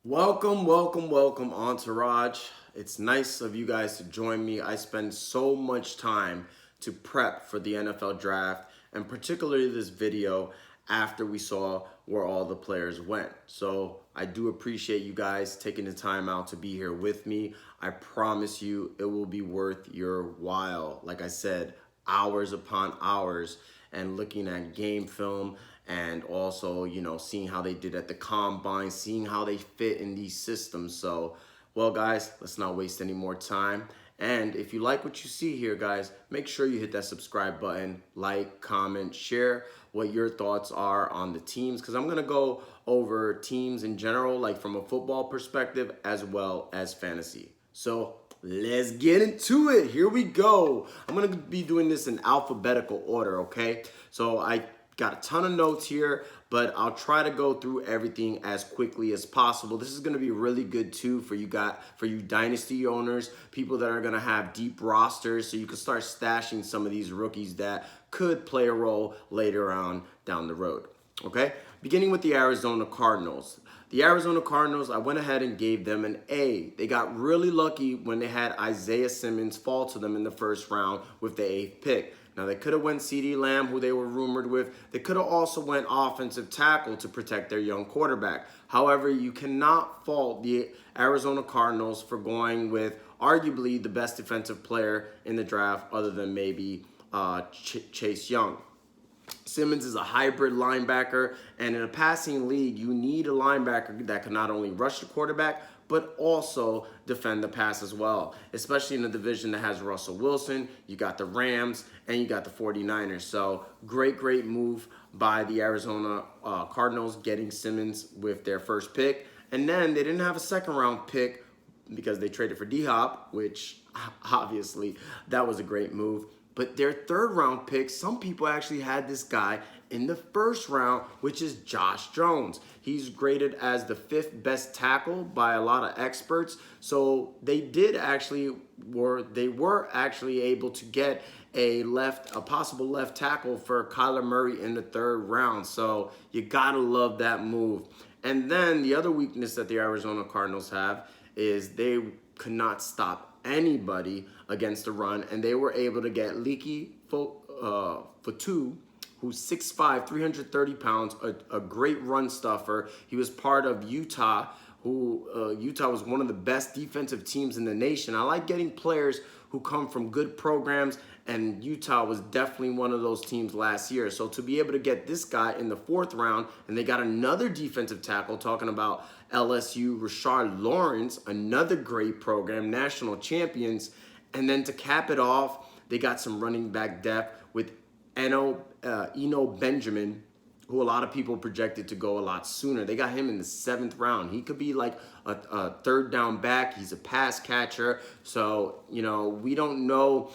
Welcome, Entourage. It's nice of you guys to join me. I spend so much time to prep for the NFL draft, and particularly this video after we saw where all the players went. So I do appreciate you guys taking the time out to be here with me. I promise you it will be worth your while. Like I said, hours upon hours and looking at game film and also, seeing how they did at the combine, seeing how they fit in these systems. So, well, guys, let's not waste any more time. And if you like what you see here, guys, make sure you hit that subscribe button, like, comment, share what your thoughts are on the teams, because I'm going to go over teams in general, like from a football perspective, as well as fantasy. So let's get into it. Here we go. I'm going to be doing this in alphabetical order, okay? So I got a ton of notes here, but I'll try to go through everything as quickly as possible. This is going to be really good too for you dynasty owners, people that are going to have deep rosters, so you can start stashing some of these rookies that could play a role later on down the road. Okay, beginning with the Arizona Cardinals. The Arizona Cardinals, I went ahead and gave them an A. They got really lucky when they had Isaiah Simmons fall to them in the first round with the 8th pick. Now, they could have went CeeDee Lamb, who they were rumored with. They could have also went offensive tackle to protect their young quarterback. However, you cannot fault the Arizona Cardinals for going with arguably the best defensive player in the draft other than maybe Chase Young. Simmons is a hybrid linebacker, and in a passing league, you need a linebacker that can not only rush the quarterback, but also defend the pass as well, especially in a division that has Russell Wilson. You got the Rams, and you got the 49ers. So great move by the Arizona Cardinals getting Simmons with their first pick. And then they didn't have a second-round pick because they traded for D-Hop, which obviously that was a great move. But their third-round pick, some people actually had this guy in the first round, which is Josh Jones. He's graded as the 5th best tackle by a lot of experts. So they were actually able to get a possible left tackle for Kyler Murray in the 3rd round. So you gotta love that move. And then the other weakness that the Arizona Cardinals have is they could not stop anybody against the run, and they were able to get Leki Fotu, who's 6'5", 330 pounds, a great run stuffer. He was part of Utah, Utah was one of the best defensive teams in the nation. I like getting players who come from good programs, and Utah was definitely one of those teams last year. So to be able to get this guy in the 4th round, and they got another defensive tackle, talking about Lsu Rashard Lawrence, another great program, national champions. And then to cap it off, they got some running back depth with Eno Benjamin, who a lot of people projected to go a lot sooner. They got him in the 7th round. He could be like a 3rd down back. He's a pass catcher. So, we don't know.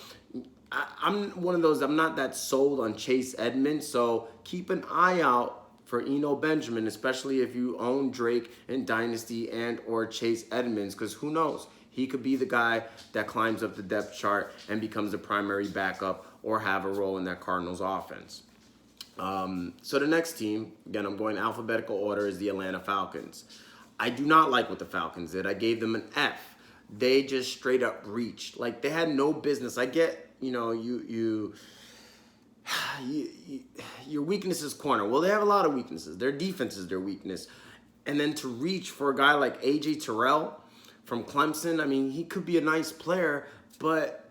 I'm one of those, I'm not that sold on Chase Edmonds. So keep an eye out for Eno Benjamin, especially if you own Drake in Dynasty and or Chase Edmonds, because who knows? He could be the guy that climbs up the depth chart and becomes the primary backup or have a role in that Cardinals offense. So the next team, again, I'm going alphabetical order, is the Atlanta Falcons. I do not like what the Falcons did. I gave them an F. They just straight up reached. Like, they had no business. I get, your weakness is corner. Well, they have a lot of weaknesses. Their defense is their weakness. And then to reach for a guy like A.J. Terrell from Clemson, I mean, he could be a nice player, but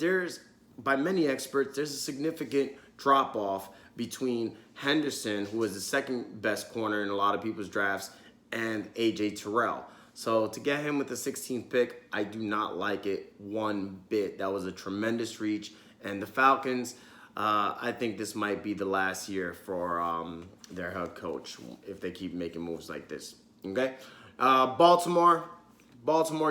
by many experts, there's a significant drop-off between Henderson, who was the 2nd best corner in a lot of people's drafts, and A.J. Terrell. So to get him with the 16th pick, I do not like it one bit. That was a tremendous reach. And the Falcons, I think this might be the last year for their head coach if they keep making moves like this. Okay? Baltimore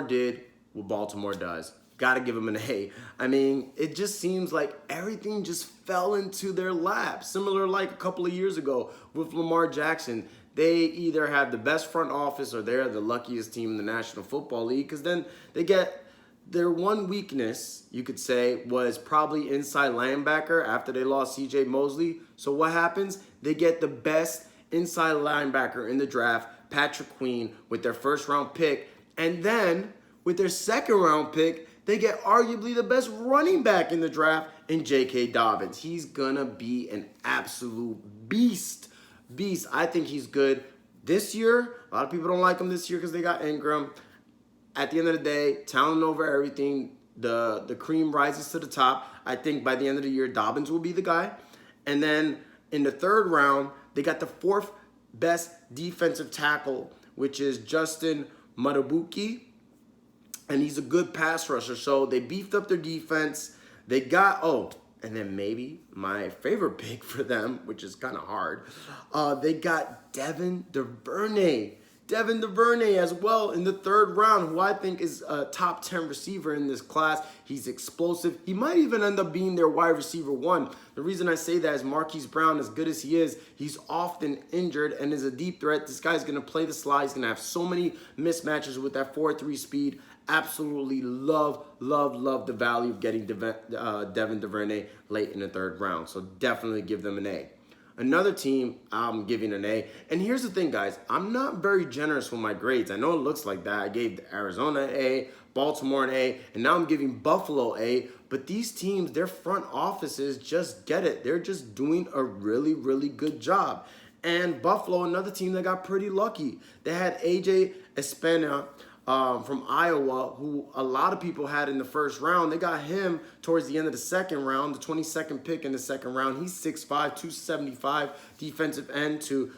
did what Baltimore does. Got to give them an A. I mean, it just seems like everything just fell into their lap. Similar like a couple of years ago with Lamar Jackson. They either have the best front office or they're the luckiest team in the National Football League, because then they get their one weakness, you could say, was probably inside linebacker after they lost C.J. Mosley. So what happens? They get the best inside linebacker in the draft, Patrick Queen with their first-round pick. And then with their second-round pick, they get arguably the best running back in the draft in J.K. Dobbins. He's going to be an absolute beast. I think he's good this year. A lot of people don't like him this year because they got Ingram. At the end of the day, talent over everything. The cream rises to the top. I think by the end of the year, Dobbins will be the guy. And then in the third round, they got the fourth best defensive tackle, which is Justin Matabuki. And he's a good pass rusher. So they beefed up their defense. They got, and then maybe my favorite pick for them, which is kind of hard, they got Devin DuVernay. Devin DuVernay as well in the third round, who I think is a top 10 receiver in this class. He's explosive. He might even end up being their wide receiver one. The reason I say that is Marquise Brown, as good as he is, he's often injured and is a deep threat. This guy's going to play the slide. He's going to have so many mismatches with that 4.3 speed. Absolutely love the value of getting Devin DuVernay late in the third round. So definitely give them an A. Another team I'm giving an A. And here's the thing, guys. I'm not very generous with my grades. I know it looks like that. I gave Arizona an A, Baltimore an A, and now I'm giving Buffalo A. But these teams, their front offices just get it. They're just doing a really good job. And Buffalo, another team that got pretty lucky. They had A.J. Spanha from Iowa, who a lot of people had in the first round. They got him towards the end of the second round, the 22nd pick in the second round. He's 6'5", 275 defensive end to,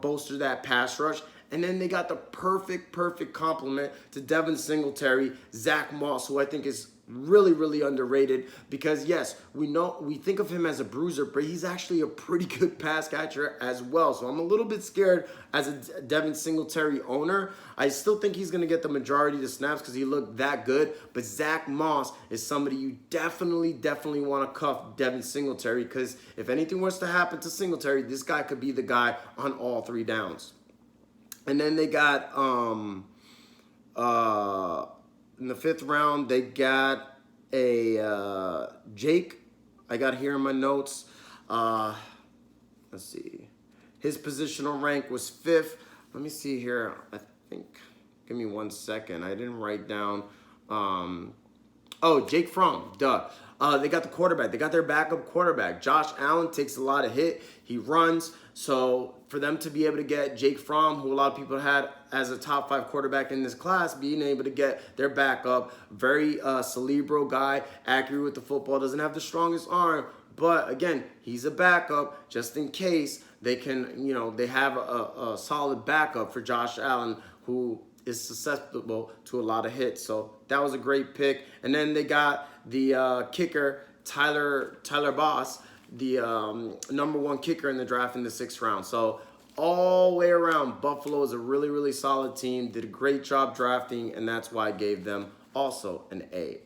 bolster that pass rush. And then they got the perfect complement to Devin Singletary, Zach Moss, who I think is really underrated because, yes, we think of him as a bruiser, but he's actually a pretty good pass catcher as well. So I'm a little bit scared as a Devin Singletary owner. I still think he's going to get the majority of the snaps because he looked that good, but Zach Moss is somebody you definitely want to cuff Devin Singletary because if anything was to happen to Singletary, this guy could be the guy on all three downs. And then they got in the fifth round, they got a Jake. I got here in my notes. Let's see. His positional rank was 5th. Let me see here. I think. Give me 1 second. I didn't write down. Jake Fromm. Duh. They got the quarterback. They got their backup quarterback. Josh Allen takes a lot of hit. He runs. So for them to be able to get Jake Fromm, who a lot of people had as a top 5 quarterback in this class, being able to get their backup, very cerebral guy, accurate with the football, doesn't have the strongest arm, but again, he's a backup just in case they can, they have a solid backup for Josh Allen, who is susceptible to a lot of hits. So that was a great pick. And then they got the kicker, Tyler Boss, the number 1 kicker in the draft in the 6th round. So all the way around, Buffalo is a really solid team, did a great job drafting, and that's why I gave them also an A.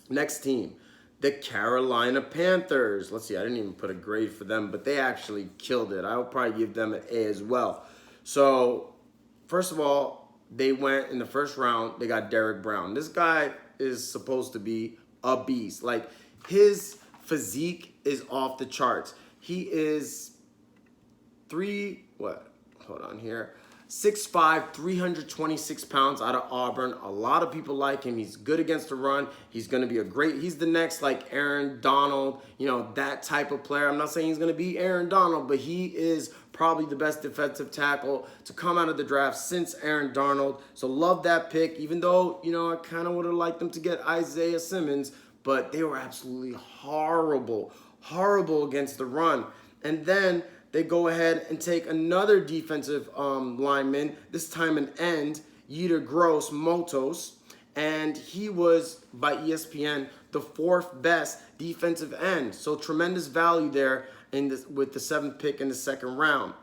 Next team, the Carolina Panthers. Let's see, I didn't even put a grade for them, but they actually killed it. I would probably give them an A as well. So first of all, they went in the first round, they got Derrick Brown. This guy is supposed to be a beast. Like, his physique is off the charts. He is 6'5", 326 pounds out of Auburn. A lot of people like him. He's good against the run. He's going to be he's the next, like, Aaron Donald, that type of player. I'm not saying he's going to be Aaron Donald, but he is probably the best defensive tackle to come out of the draft since Aaron Donald. So love that pick, even though, I kind of would have liked them to get Isaiah Simmons, but they were absolutely horrible against the run. And then they go ahead and take another defensive lineman, this time an end, Yetur Gross-Matos, and he was, by ESPN, the 4th best defensive end. So tremendous value there with the 7th pick in the 2nd round.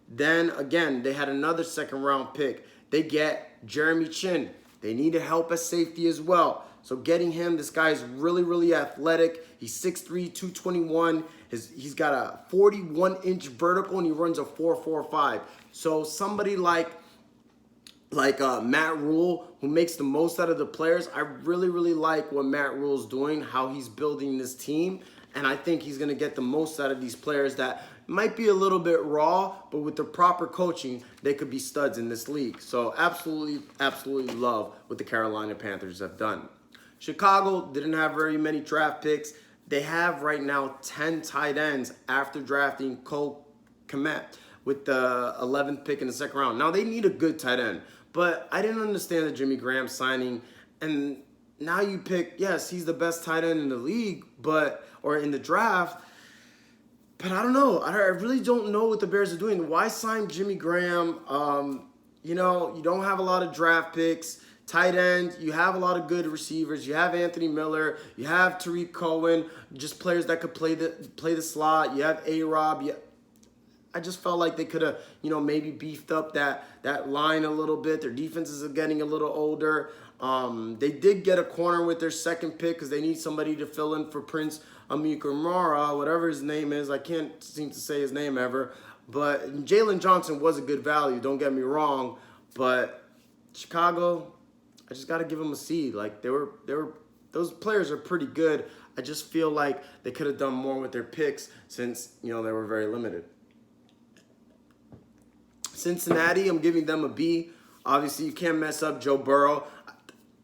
Then, again, they had another 2nd round pick. They get Jeremy Chin. They needed help at safety as well. So getting him, this guy is really athletic. He's 6'3", 221. He's got a 41-inch vertical, and he runs a 4.45. So somebody like Matt Rule, who makes the most out of the players, I really like what Matt Rule's doing, how he's building this team. And I think he's going to get the most out of these players that might be a little bit raw, but with the proper coaching, they could be studs in this league. So absolutely love what the Carolina Panthers have done. Chicago didn't have very many draft picks. They have right now 10 tight ends after drafting Cole Kmet with the 11th pick in the second round. Now, they need a good tight end, but I didn't understand the Jimmy Graham signing. And now you pick, yes, he's the best tight end in the league, or in the draft. But I don't know. I really don't know what the Bears are doing. Why sign Jimmy Graham? You don't have a lot of draft picks. Tight end, you have a lot of good receivers. You have Anthony Miller. You have Tariq Cohen, just players that could play the slot. You have A-Rob. I just felt like they could have, maybe beefed up that line a little bit. Their defenses are getting a little older. They did get a corner with their second pick because they need somebody to fill in for Prince Amukamara, whatever his name is. I can't seem to say his name ever. But Jalen Johnson was a good value, don't get me wrong. But Chicago, I just got to give them a C. Like, those players are pretty good. I just feel like they could have done more with their picks since, they were very limited. Cincinnati, I'm giving them a B. Obviously, you can't mess up Joe Burrow.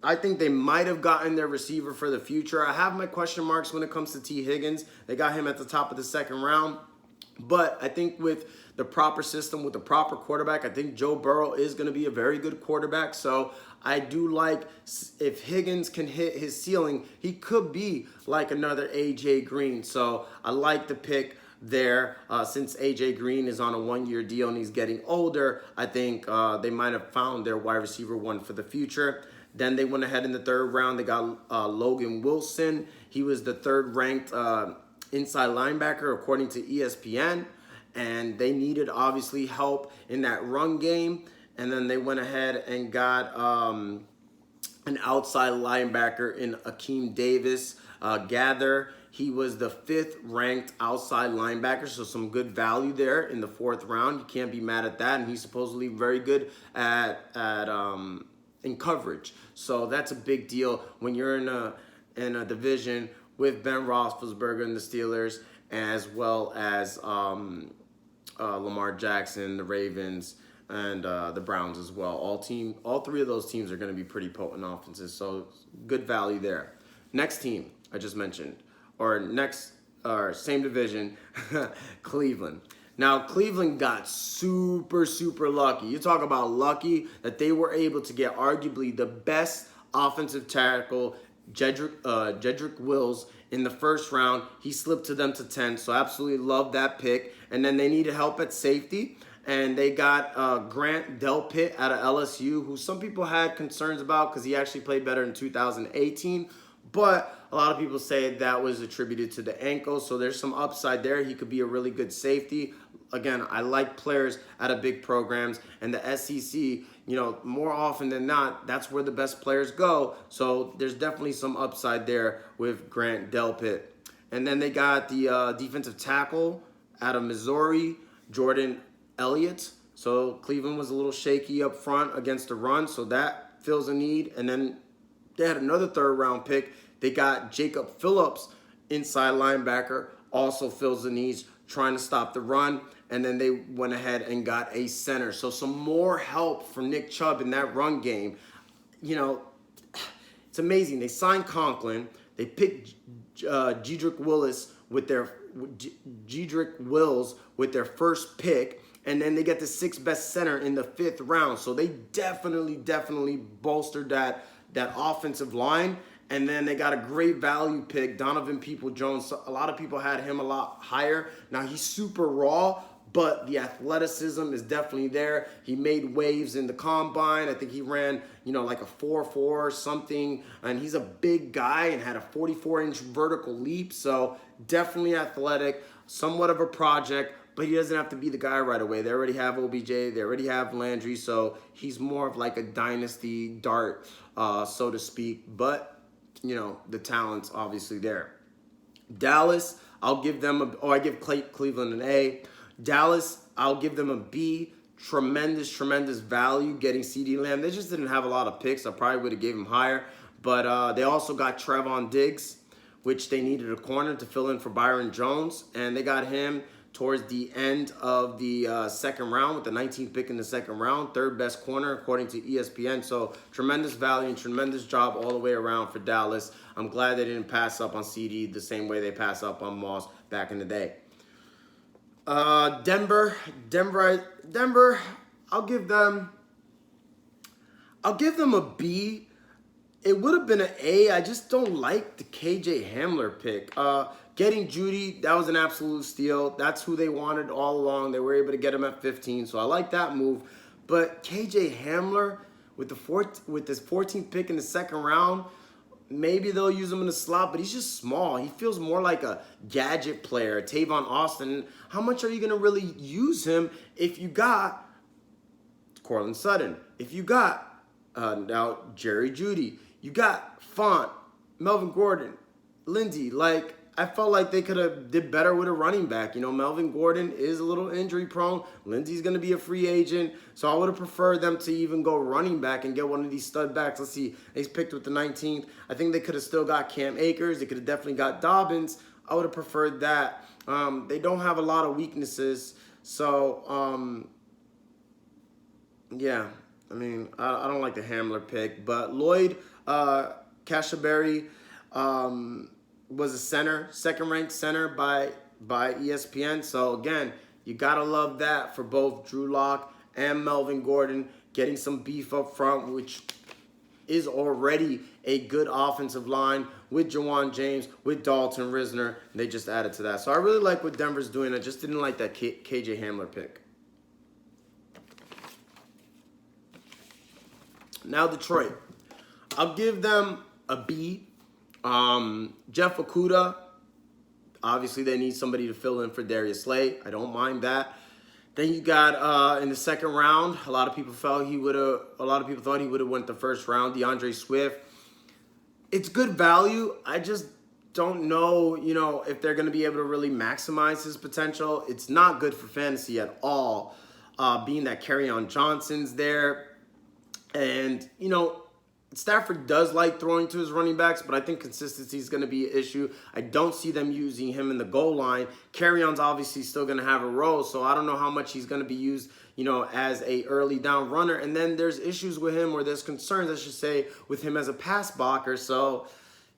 I think they might have gotten their receiver for the future. I have my question marks when it comes to T. Higgins. They got him at the top of the second round. But I think with the proper system, with the proper quarterback, I think Joe Burrow is going to be a very good quarterback. So I do like, if Higgins can hit his ceiling, he could be like another A.J. Green. So I like the pick there. Since A.J. Green is on a one-year deal and he's getting older, I think they might have found their wide receiver one for the future. Then they went ahead in the third round. They got Logan Wilson. He was the third-ranked inside linebacker according to ESPN, and they needed obviously help in that run game. And then they went ahead and got an outside linebacker in Akeem Davis Gather. He was the 5th ranked outside linebacker, so some good value there in the 4th round. You can't be mad at that, and he's supposedly very good in coverage. So that's a big deal when you're in a division with Ben Roethlisberger and the Steelers, as well as Lamar Jackson, the Ravens, and the Browns as well. All three of those teams are going to be pretty potent offenses, so good value there. Next team I just mentioned, same division, Cleveland. Now, Cleveland got super lucky. You talk about lucky that they were able to get arguably the best offensive tackle, Jedrick Wills, in the first round. He slipped to them to 10, so absolutely love that pick. And then they needed help at safety, and they got Grant Delpit out of LSU, who some people had concerns about because he actually played better in 2018. But a lot of people say that was attributed to the ankle, so there's some upside there. He could be a really good safety. Again, I like players out of big programs, and the SEC, more often than not, that's where the best players go. So there's definitely some upside there with Grant Delpit. And then they got the defensive tackle out of Missouri, Jordan Elliott. So Cleveland was a little shaky up front against the run, so that fills a need. And then they had another 3rd round pick. They got Jacob Phillips, inside linebacker, also fills the needs, trying to stop the run. And then they went ahead and got a center. So some more help for Nick Chubb in that run game. It's amazing. They signed Conklin. They picked Jedrick Wills with their first pick. And then they get the 6th best center in the 5th round. So they definitely bolstered that offensive line. And then they got a great value pick, Donovan Peoples-Jones. A lot of people had him a lot higher. Now, he's super raw, but the athleticism is definitely there. He made waves in the combine. I think he ran, like a 4.4 or something. And he's a big guy and had a 44-inch vertical leap. So definitely athletic, somewhat of a project, but he doesn't have to be the guy right away. They already have OBJ. They already have Landry. So he's more of like a dynasty dart, so to speak. But the talent's obviously there. Dallas, I'll give them I give Cleveland an A. Dallas, I'll give them a B. Tremendous value getting CeeDee Lamb. They just didn't have a lot of picks. I probably would have gave him higher. But they also got Trevon Diggs, which they needed a corner to fill in for Byron Jones. And they got him towards the end of the second round with the 19th pick in the second round. Third best corner according to ESPN. So tremendous value and tremendous job all the way around for Dallas. I'm glad they didn't pass up on CD the same way they passed up on Moss back in the day. Denver, I'll give them a B. It would have been an A. I just don't like the KJ Hamler pick. Getting Judy, that was an absolute steal. That's who they wanted all along. They were able to get him at 15, so I like that move. But KJ Hamler with this 14th pick in the second round, maybe they'll use him in the slot, but he's just small. He feels more like a gadget player, Tavon Austin. How much are you going to really use him if you got Courtland Sutton, if you got now Jerry Jeudy, you got Font, Melvin Gordon, Lindsey? Like, I felt like they could have did better with a running back. You know, Melvin Gordon is a little injury prone. Lindsey's going to be a free agent. So I would have preferred them to even go running back and get one of these stud backs. Let's see. He's picked with the 19th. I think they could have still got Cam Akers. They could have definitely got Dobbins. I would have preferred that. They don't have a lot of weaknesses. So, yeah. I mean, I don't like the Hamler pick. But Lloyd Cashaberry was a center, second-ranked center by ESPN. So, again, you got to love that for both Drew Lock and Melvin Gordon, getting some beef up front, which is already a good offensive line with Jawan James, with Dalton Risner. They just added to that. So, I really like what Denver's doing. I just didn't like that KJ Hamler pick. Now, Detroit. I'll give them a B. Jeff Okudah, obviously they need somebody to fill in for Darius Slay. I don't mind that. Then you got in the second round, a lot of people thought he would have went the first round, DeAndre Swift. It's good value. I just don't know, if they're going to be able to really maximize his potential. It's not good for fantasy at all, being that Kerryon Johnson's there. And, Stafford does like throwing to his running backs, but I think consistency is going to be an issue. I don't see them using him in the goal line. Kerryon's obviously still going to have a role, so I don't know how much he's going to be used, as a early down runner. And then there's issues with him, or there's concerns, I should say, with him as a pass blocker. So,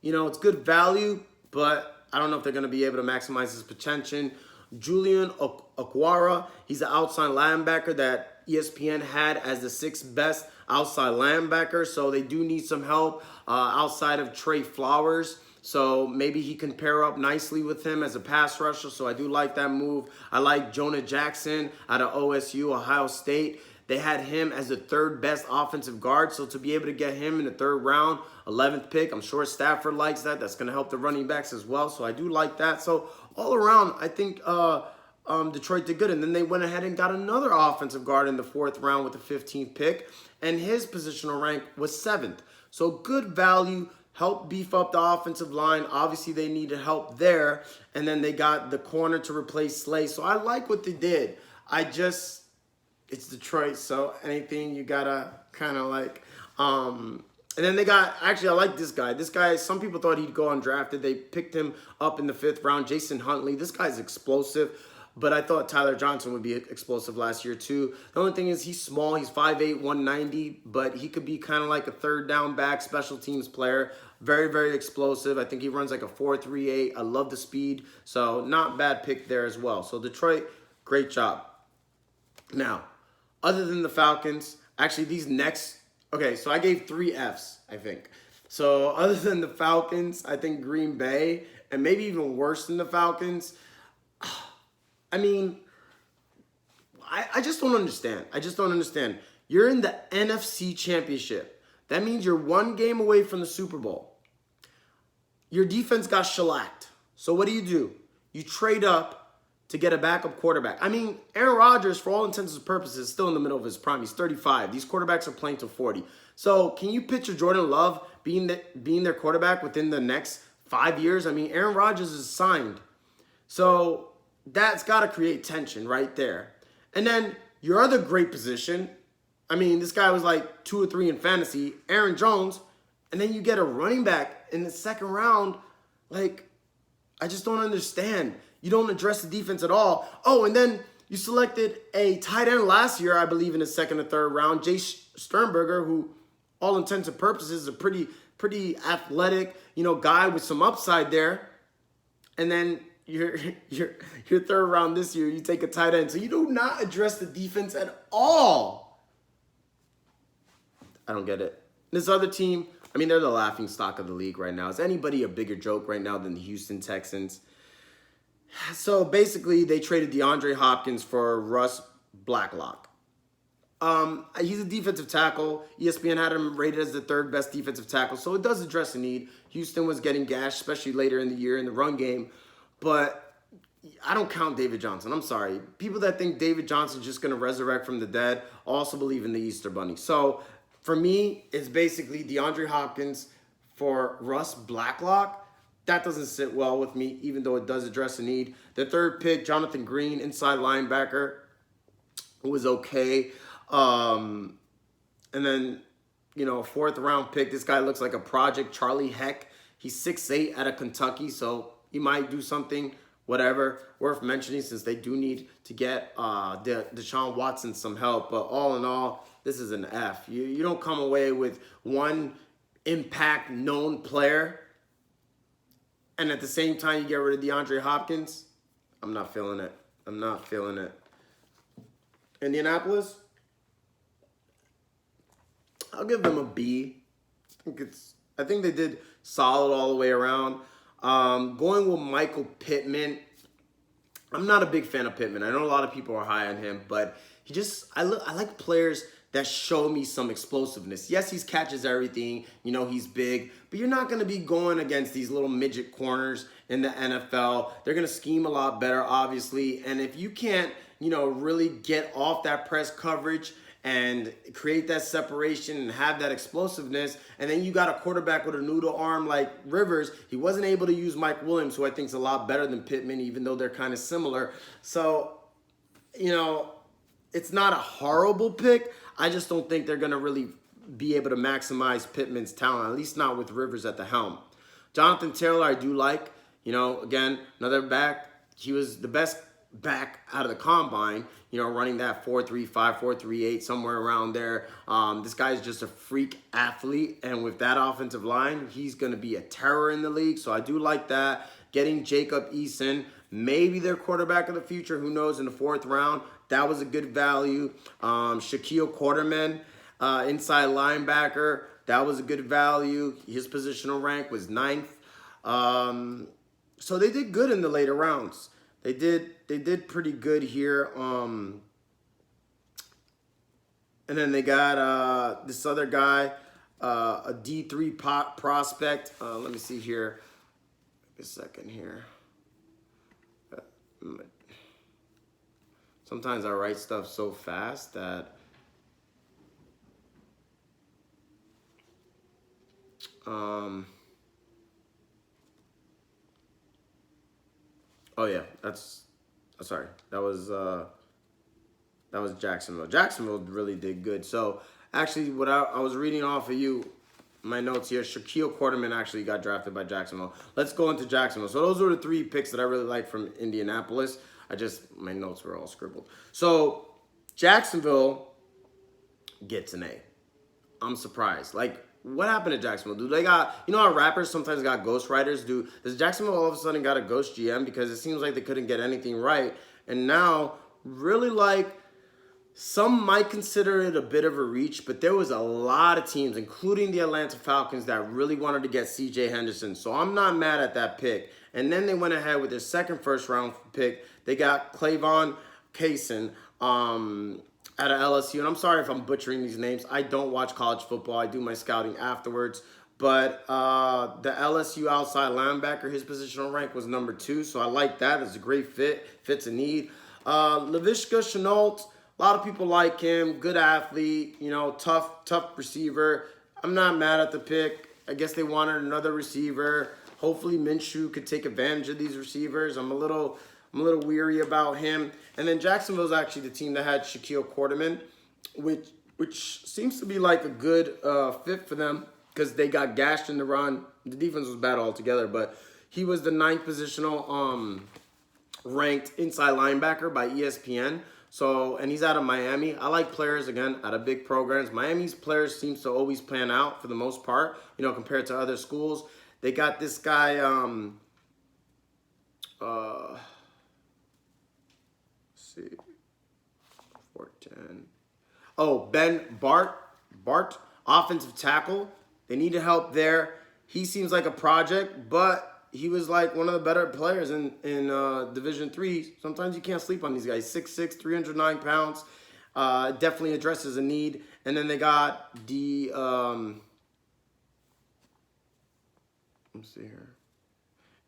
it's good value, but I don't know if they're going to be able to maximize his potential. Julian Okwara, he's an outside linebacker that ESPN had as the 6th best outside linebacker, so they do need some help outside of Trey Flowers. So maybe he can pair up nicely with him as a pass rusher, so I do like that move. I like Jonah Jackson out of OSU, Ohio State. They had him as the 3rd best offensive guard, so to be able to get him in the 3rd round, 11th pick, I'm sure Stafford likes that. That's going to help the running backs as well, so I do like that. So all around, I think Detroit did good. And then they went ahead and got another offensive guard in the 4th round with the 15th pick, and his positional rank was 7th. So good value, help beef up the offensive line. Obviously, they needed help there, and then they got the corner to replace Slay. So I like what they did. It's Detroit, so anything you gotta kind of like. And then they got, actually, I like this guy. This guy, some people thought he'd go undrafted. They picked him up in the 5th round, Jason Huntley. This guy's explosive, but I thought Tyler Johnson would be explosive last year too. The only thing is he's small. He's 5'8", 190, but he could be kind of like a 3rd down back, special teams player. Very, very explosive. I think he runs like a 4.38. I love the speed, so not bad pick there as well. So Detroit, great job. Now, other than the Falcons, actually these next, okay, so I gave 3 Fs, I think. So other than the Falcons, I think Green Bay, and maybe even worse than the Falcons, I mean, I just don't understand. I just don't understand. You're in the NFC Championship. That means you're 1 game away from the Super Bowl. Your defense got shellacked. So what do? You trade up to get a backup quarterback. I mean, Aaron Rodgers, for all intents and purposes, is still in the middle of his prime. He's 35. These quarterbacks are playing to 40. So can you picture Jordan Love being their quarterback within the next 5 years? I mean, Aaron Rodgers is signed. So that's got to create tension right there. And then your other great position, I mean, this guy was like 2 or 3 in fantasy, Aaron Jones, and then you get a running back in the 2nd round. Like, I just don't understand. You don't address the defense at all. Oh, and then you selected a tight end last year, I believe, in the second or third round, Jay Sternberger, who, all intents and purposes, is a pretty athletic, guy with some upside there. And then your third round this year, you take a tight end. So you do not address the defense at all. I don't get it. This other team, I mean, they're the laughing stock of the league right now. Is anybody a bigger joke right now than the Houston Texans? So basically, they traded DeAndre Hopkins for Russ Blacklock. He's a defensive tackle. ESPN had him rated as the third best defensive tackle, so it does address a need. Houston was getting gashed, especially later in the year in the run game, but I don't count David Johnson. I'm sorry. People that think David Johnson's just going to resurrect from the dead also believe in the Easter Bunny. So for me, it's basically DeAndre Hopkins for Russ Blacklock. That doesn't sit well with me, even though it does address a need. The third pick, Jonathan Green, inside linebacker, was okay. And then, fourth round pick, this guy looks like a project, Charlie Heck. He's 6'8" out of Kentucky, so he might do something, whatever. Worth mentioning since they do need to get Deshaun Watson some help. But all in all, this is an F. You don't come away with one impact known player, and at the same time you get rid of DeAndre Hopkins. I'm not feeling it. I'm not feeling it. Indianapolis, I'll give them a B. I think they did solid all the way around. Going with Michael Pittman. I'm not a big fan of Pittman. I know a lot of people are high on him, but I like players that show me some explosiveness. Yes, he catches everything. He's big, but you're not going to be going against these little midget corners in the NFL. They're going to scheme a lot better, obviously. And if you can't, really get off that press coverage and create that separation and have that explosiveness, and then you got a quarterback with a noodle arm like Rivers, he wasn't able to use Mike Williams, who I think is a lot better than Pittman, even though they're kind of similar. So, it's not a horrible pick. I just don't think they're going to really be able to maximize Pittman's talent, at least not with Rivers at the helm. Jonathan Taylor, I do like. Again, another back. He was the best back out of the combine, running that 4.35, 4.38, somewhere around there. This guy's just a freak athlete, and with that offensive line, he's going to be a terror in the league, so I do like that. Getting Jacob Eason, maybe their quarterback of the future, who knows, in the fourth round. That was a good value. Shaquille Quarterman, inside linebacker, that was a good value. His positional rank was 9th. So they did good in the later rounds. They did pretty good here. And then they got this other guy, a D3 prospect. Let me see here. A second here. Sometimes I write stuff so fast that oh yeah, sorry. That was Jacksonville. Jacksonville really did good. So actually, what I was reading off of my notes here, Shaquille Quarterman actually got drafted by Jacksonville. Let's go into Jacksonville. So those were the 3 picks that I really like from Indianapolis. My notes were all scribbled. So Jacksonville gets an A. I'm surprised. Like, what happened to Jacksonville? Do they got, how rappers sometimes got ghostwriters? Does Jacksonville all of a sudden got a ghost GM? Because it seems like they couldn't get anything right. And now, really some might consider it a bit of a reach, but there was a lot of teams, including the Atlanta Falcons, that really wanted to get C.J. Henderson. So I'm not mad at that pick. And then they went ahead with their second first-round pick. They got Clavon Kaysen out of LSU. And I'm sorry if I'm butchering these names. I don't watch college football. I do my scouting afterwards. But the LSU outside linebacker, his positional rank was number 2. So I like that. It's a great fit. Fits a need. Laviska Shenault, a lot of people like him. Good athlete. Tough receiver. I'm not mad at the pick. I guess they wanted another receiver. Hopefully Minshew could take advantage of these receivers. I'm a little weary about him. And then Jacksonville's actually the team that had Shaquille Quarterman, which seems to be like a good fit for them because they got gashed in the run. The defense was bad altogether, but he was the 9th positional ranked inside linebacker by ESPN. So, and he's out of Miami. I like players, again, out of big programs. Miami's players seems to always pan out for the most part, you know, compared to other schools. They got this guy, let's see, 410. Oh, Bart, offensive tackle. They needed help there. He seems like a project, but he was like one of the better players in Division III. Sometimes you can't sleep on these guys. 6'6", 309 pounds. Definitely addresses a need. And then they got the, let's see here.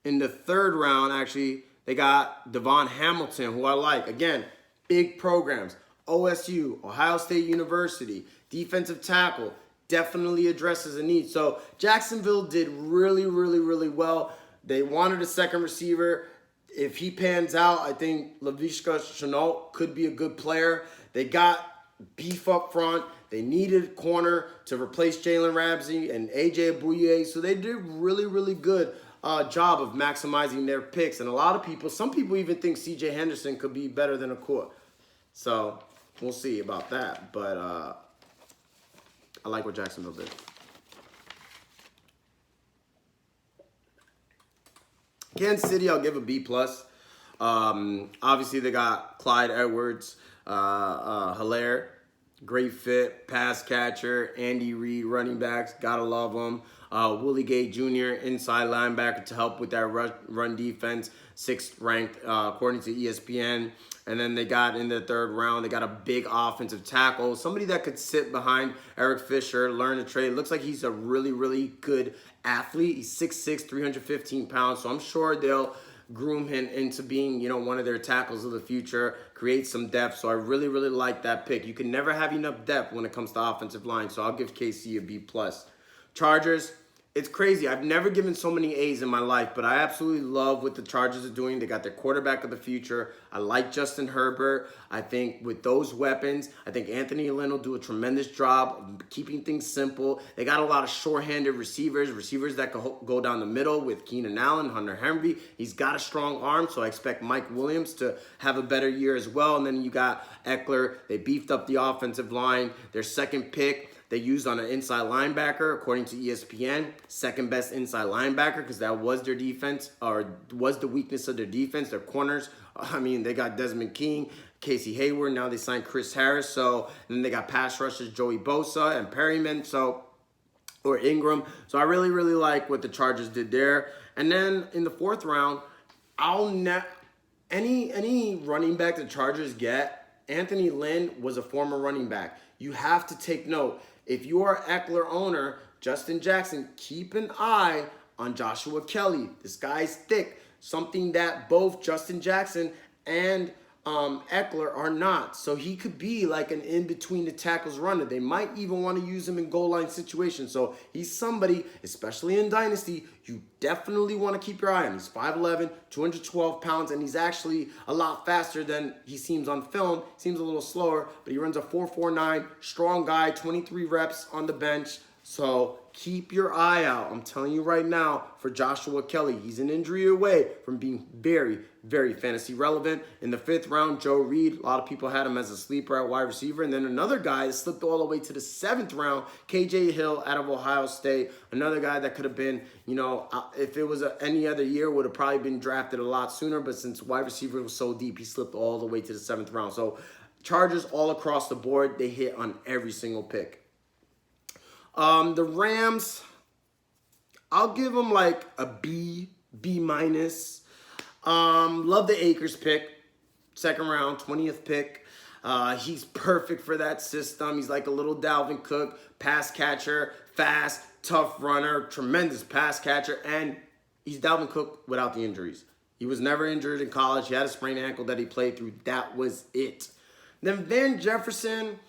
In the third round, actually, they got Devon Hamilton, who I like. Again, big programs. OSU, Ohio State University, defensive tackle. Definitely addresses a need. So Jacksonville did really, really, really well. They wanted a second receiver. If he pans out, I think Laviska Shenault could be a good player. They got beef up front. They needed corner to replace Jalen Ramsey and AJ Bouye. So they did really, really good job of maximizing their picks. And a lot of people, some people even think CJ Henderson could be better than Akua. So we'll see about that. But I like what Jacksonville did. Kansas City, I'll give a B+. Obviously, they got Clyde Edwards-Helaire. Great fit, pass catcher. Andy Reid, running backs. Gotta love them. Willie Gay Jr., inside linebacker to help with that run defense. 6th ranked, according to ESPN. And then they got in the third round, they got a big offensive tackle. Somebody that could sit behind Eric Fisher, learn to trade. Looks like he's a really, really good athlete. He's 6'6", 315 pounds. So I'm sure they'll groom him into being, you know, one of their tackles of the future, create some depth. So I really, really like that pick. You can never have enough depth when it comes to offensive line. So I'll give KC a B+. Chargers. It's crazy. I've never given so many A's in my life, but I absolutely love what the Chargers are doing. They got their quarterback of the future. I like Justin Herbert. I think with those weapons, I think Anthony Lynn will do a tremendous job of keeping things simple. They got a lot of short-handed receivers that can go down the middle with Keenan Allen, Hunter Henry. He's got a strong arm, so I expect Mike Williams to have a better year as well. And then you got Eckler. They beefed up the offensive line. Their second pick, they used on an inside linebacker, according to ESPN, second best inside linebacker, because that was their defense, or was the weakness of their defense, their corners. I mean, they got Desmond King, Casey Hayward. Now they signed Chris Harris. So then they got pass rushers Joey Bosa and Perryman, or Ingram. So I really, really like what the Chargers did there. And then in the fourth round, any running back the Chargers get, Anthony Lynn was a former running back. You have to take note. If you are Eckler owner, Justin Jackson, keep an eye on Joshua Kelly. This guy's thick. Something that both Justin Jackson and Eckler are not. So he could be like an in-between the tackles runner. They might even want to use him in goal line situations. So he's somebody, especially in Dynasty, you definitely want to keep your eye on. He's 5'11", 212 pounds, and he's actually a lot faster than he seems on film. Seems a little slower, but he runs a 4.49, strong guy, 23 reps on the bench. So keep your eye out. I'm telling you right now, for Joshua Kelly. He's an injury away from being very, very fantasy relevant. In the fifth round, Joe Reed. A lot of people had him as a sleeper at wide receiver. And then another guy that slipped all the way to the seventh round, KJ Hill out of Ohio State. Another guy that could have been, you know, if it was any other year, would have probably been drafted a lot sooner. But since wide receiver was so deep, he slipped all the way to the seventh round. So Chargers all across the board, they hit on every single pick. The Rams, I'll give them like a B minus. Love the Akers pick, second round, 20th pick. He's perfect for that system. He's like a little Dalvin Cook, pass catcher, fast, tough runner, tremendous pass catcher, and he's Dalvin Cook without the injuries. He was never injured in college. He had a sprained ankle that he played through. That was it. Then Van Jefferson,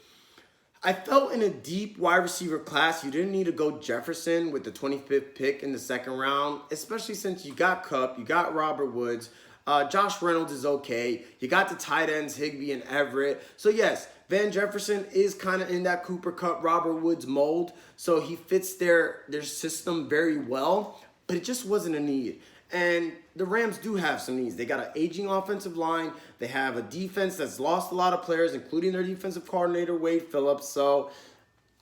I felt in a deep wide receiver class, you didn't need to go Jefferson with the 25th pick in the second round, especially since you got Kupp, you got Robert Woods, Josh Reynolds is okay, you got the tight ends, Higbee and Everett. So yes, Van Jefferson is kind of in that Cooper Kupp, Robert Woods mold, so he fits their system very well, but it just wasn't a need. And the Rams do have some needs. They got an aging offensive line. They have a defense that's lost a lot of players, including their defensive coordinator, Wade Phillips. So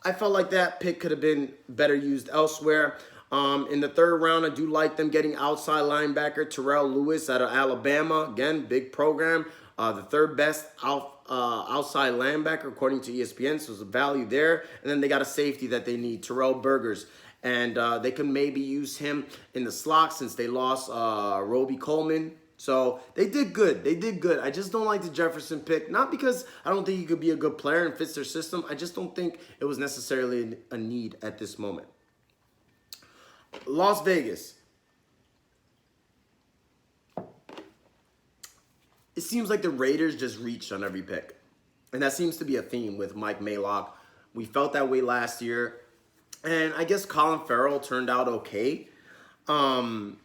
I felt like that pick could have been better used elsewhere. In the third round, I do like them getting outside linebacker Terrell Lewis out of Alabama. Again, big program. The third best outside linebacker according to ESPN, so there's a value there. And then they got a safety that they need, Terrell Burgers. And they can maybe use him in the slot since they lost Roby Coleman. So they did good. They did good. I just don't like the Jefferson pick. Not because I don't think he could be a good player and fits their system. I just don't think it was necessarily a need at this moment. Las Vegas. It seems like the Raiders just reached on every pick. And that seems to be a theme with Mike Mayock. We felt that way last year. And I guess Colin Farrell turned out okay. But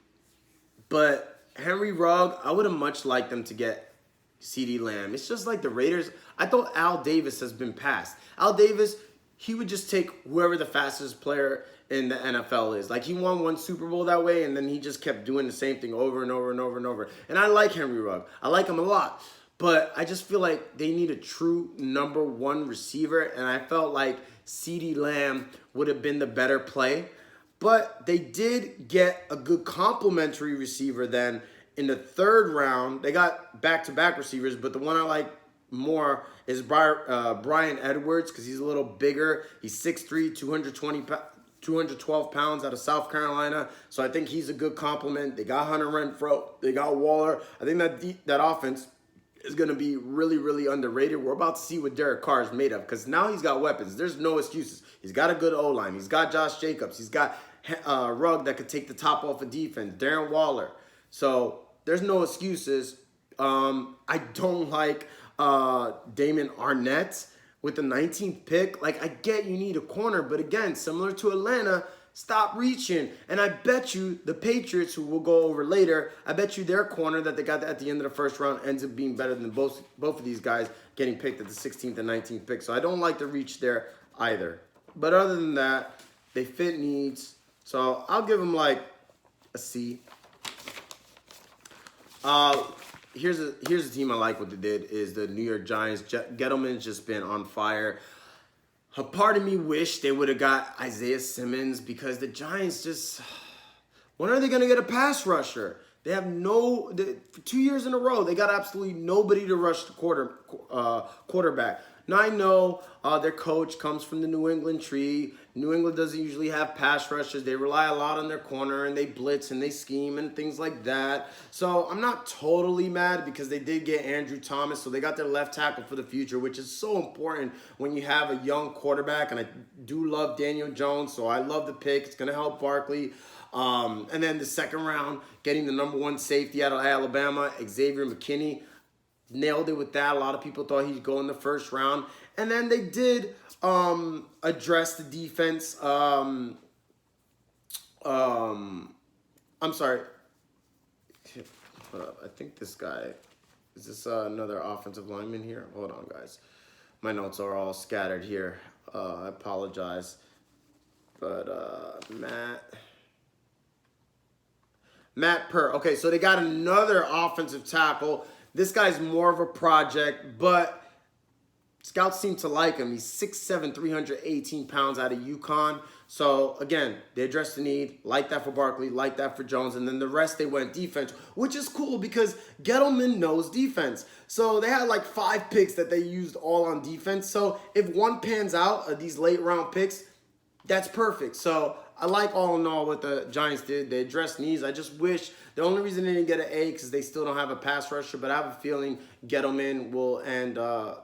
Henry Rugg, I would have much liked them to get CeeDee Lamb. It's just like the Raiders. I thought Al Davis has been passed. Al Davis, he would just take whoever the fastest player in the NFL is. Like, he won one Super Bowl that way, and then he just kept doing the same thing over and over and over and over. And I like Henry Rugg. I like him a lot. But I just feel like they need a true number one receiver, and I felt like CeeDee Lamb would have been the better play. But they did get a good complimentary receiver then in the third round. They got back-to-back receivers, but the one I like more is Bryan Edwards because he's a little bigger. He's 6'3", 212 pounds out of South Carolina. So I think he's a good compliment. They got Hunter Renfrow. They got Waller. I think that offense is going to be really, really underrated. We're about to see what Derek Carr is made of because now he's got weapons. There's no excuses. He's got a good O-line. He's got Josh Jacobs. He's got Rugg that could take the top off of defense. Darren Waller. So there's no excuses. I don't like Damon Arnett with the 19th pick. Like, I get you need a corner, but again, similar to Atlanta, stop reaching. And I bet you the Patriots, who we'll go over later, I bet you their corner that they got at the end of the first round ends up being better than both of these guys getting picked at the 16th and 19th pick. So I don't like the reach there either. But other than that, they fit needs. So I'll give them like a C. Here's a team I like what they did is the New York Giants. Gettleman's just been on fire. A part of me wished they would have got Isaiah Simmons because the Giants just, when are they going to get a pass rusher? They have for 2 years in a row, they got absolutely nobody to rush the quarterback. Now, I know their coach comes from the New England tree. New England doesn't usually have pass rushers. They rely a lot on their corner, and they blitz, and they scheme, and things like that. So I'm not totally mad because they did get Andrew Thomas, so they got their left tackle for the future, which is so important when you have a young quarterback, and I do love Daniel Jones, so I love the pick. It's going to help Barkley. And then the second round, getting the number one safety out of Alabama, Xavier McKinney. Nailed it with that. A lot of people thought he'd go in the first round. And then they did address the defense. I'm sorry. Hold up. I think this guy, is this another offensive lineman here? Hold on, guys. My notes are all scattered here. I apologize. But Matt Purr. Okay, so they got another offensive tackle. This guy's more of a project, but scouts seem to like him. He's 6'7", 318 pounds out of UConn. So, again, they addressed the need. Like that for Barkley, like that for Jones. And then the rest, they went defense, which is cool because Gettleman knows defense. So, they had like 5 picks that they used all on defense. So, if one pans out of these late-round picks, that's perfect. So, I like all in all what the Giants did. They addressed needs. I just wish the only reason they didn't get an A because they still don't have a pass rusher. But I have a feeling Gettleman will, and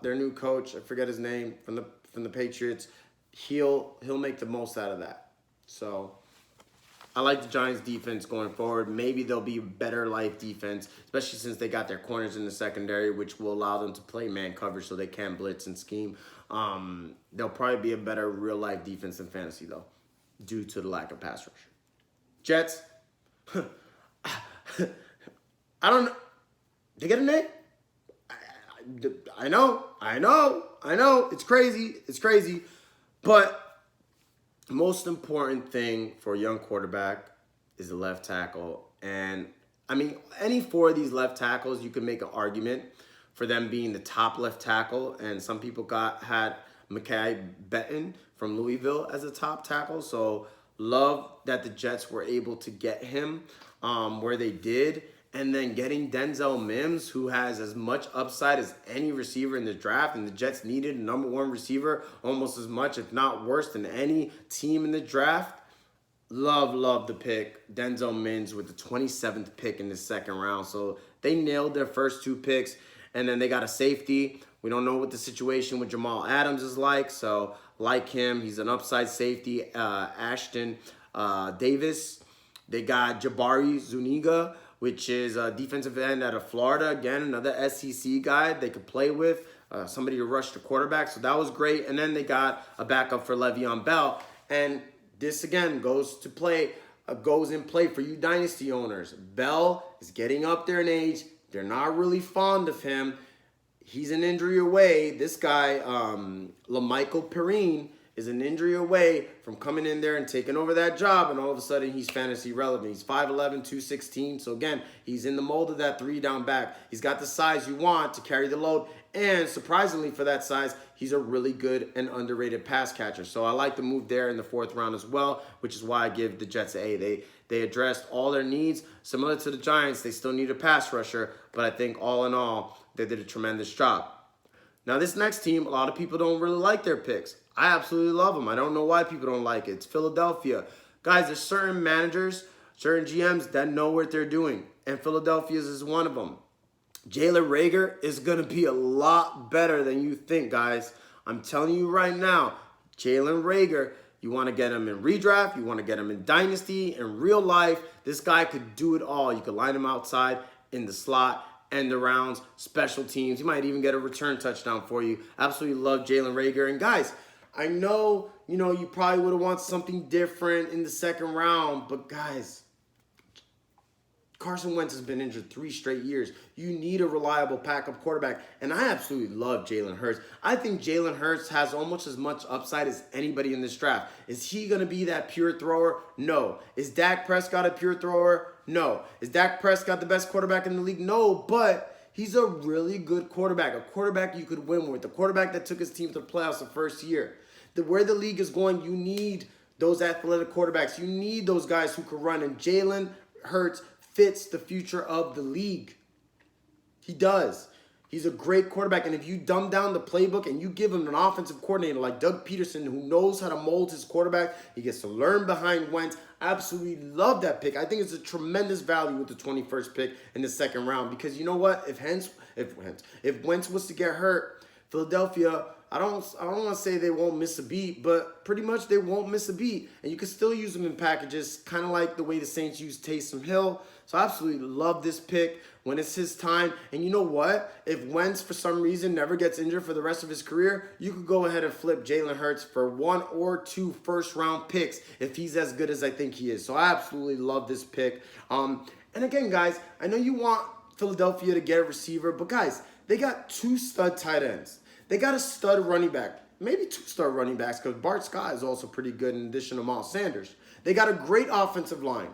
their new coach, I forget his name, from the Patriots, he'll make the most out of that. So I like the Giants defense going forward. Maybe they'll be better life defense, especially since they got their corners in the secondary, which will allow them to play man coverage so they can blitz and scheme. They'll probably be a better real life defense than fantasy though, due to the lack of pass rush. Jets, I don't know. They get a name? I know. It's crazy. But the most important thing for a young quarterback is a left tackle. And I mean, any four of these left tackles, you can make an argument for them being the top left tackle. And some people had Mekhi Becton from Louisville as a top tackle. So love that the Jets were able to get him where they did. And then getting Denzel Mims, who has as much upside as any receiver in the draft. And the Jets needed a number one receiver almost as much, if not worse, than any team in the draft. Love the pick. Denzel Mims with the 27th pick in the second round. So they nailed their first two picks. And then they got a safety. We don't know what the situation with Jamal Adams is like. So like him, he's an upside safety. Ashton Davis. They got Jabari Zuniga, which is a defensive end out of Florida. Again, another SEC guy they could play with. Somebody to rush the quarterback. So that was great. And then they got a backup for Le'Veon Bell. And this, again, goes in play for you dynasty owners. Bell is getting up there in age. They're not really fond of him. He's an injury away. This guy, LaMichael Perrine, is an injury away from coming in there and taking over that job, and all of a sudden he's fantasy relevant. He's 5'11", 216. So again, he's in the mold of that three-down back. He's got the size you want to carry the load, and surprisingly for that size, he's a really good and underrated pass catcher. So I like the move there in the fourth round as well, which is why I give the Jets an A. They addressed all their needs. Similar to the Giants, they still need a pass rusher, but I think all in all, they did a tremendous job. Now this next team, a lot of people don't really like their picks. I absolutely love them. I don't know why people don't like it. It's Philadelphia. Guys, there's certain managers, certain GMs that know what they're doing, and Philadelphia's is one of them. Jalen Reagor is going to be a lot better than you think, guys. I'm telling you right now, Jalen Reagor, you want to get him in redraft, you want to get him in dynasty, in real life, this guy could do it all. You could line him outside, in the slot, end arounds, special teams. He might even get a return touchdown for you. Absolutely love Jalen Reagor. And guys, I know, you probably would have wanted something different in the second round, but guys, Carson Wentz has been injured 3 straight years. You need a reliable backup quarterback, and I absolutely love Jalen Hertz. I think Jalen Hertz has almost as much upside as anybody in this draft. Is he going to be that pure thrower? No. Is Dak Prescott a pure thrower? No. Is Dak Prescott the best quarterback in the league? No, but he's a really good quarterback, a quarterback you could win with, a quarterback that took his team to the playoffs the first year. Where the league is going, you need those athletic quarterbacks. You need those guys who can run, and Jalen Hertz fits the future of the league. He does. He's a great quarterback, and if you dumb down the playbook and you give him an offensive coordinator like Doug Peterson who knows how to mold his quarterback, he gets to learn behind Wentz. I absolutely love that pick. I think it's a tremendous value with the 21st pick in the second round, because you know what? If Wentz was to get hurt, Philadelphia, I don't want to say they won't miss a beat, but pretty much they won't miss a beat. And you can still use them in packages, kind of like the way the Saints use Taysom Hill. So I absolutely love this pick when it's his time. And you know what? If Wentz, for some reason, never gets injured for the rest of his career, you could go ahead and flip Jalen Hurts for 1 or 2 first-round picks if he's as good as I think he is. So I absolutely love this pick. And again, guys, I know you want Philadelphia to get a receiver, but guys, they got 2 stud tight ends. They got a stud running back, maybe 2 star running backs, because Bart Scott is also pretty good in addition to Miles Sanders. They got a great offensive line.